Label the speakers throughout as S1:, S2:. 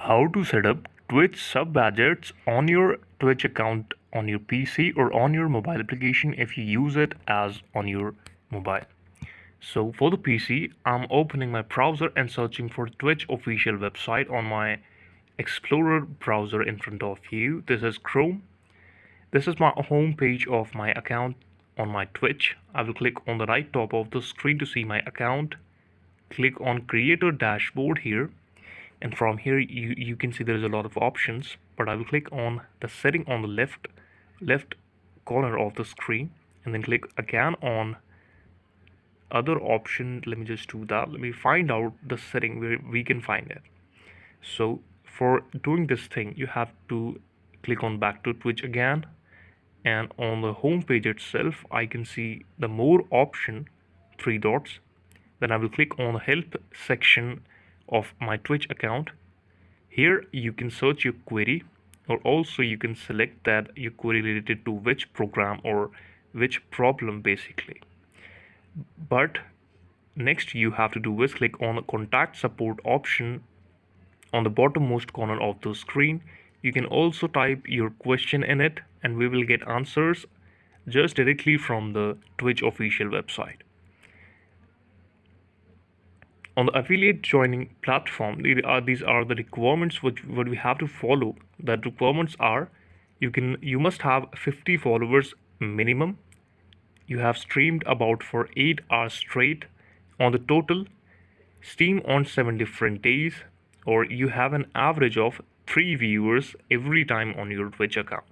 S1: How to set up Twitch sub-badgets on your Twitch account on your PC or on your mobile application if you use it as on your mobile. So for the PC, I'm opening my browser and searching for Twitch official website on my Explorer browser in front of you. This is Chrome. This is my home page of my account on my Twitch. I will click on the right top of the screen to see my account. Click on Creator Dashboard here, and from here you can see there's a lot of options, but I will click on the setting on the left corner of the screen and then click again on other option. Let me just do that. Let me find out the setting where we can find it. So for doing this thing, you have to click on back to Twitch again, and on the home page itself I can see the more option, three dots. Then I will click on the help section of my Twitch account. Here you can search your query, or also you can select that your query related to which program or which problem basically. But next you have to do is click on the contact support option on the bottommost corner of the screen. You can also type your question in it and we will get answers just directly from the Twitch official website. On the affiliate joining platform, these are the requirements what we have to follow. The requirements are you must have 50 followers minimum. You have streamed about for 8 hours straight on the total, stream on 7 different days, or you have an average of 3 viewers every time on your Twitch account.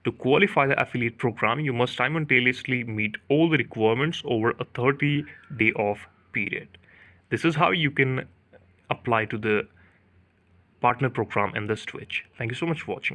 S1: To qualify the affiliate program, you must simultaneously meet all the requirements over a 30-day off period. This is how you can apply to the partner program in this Twitch. Thank you so much for watching it.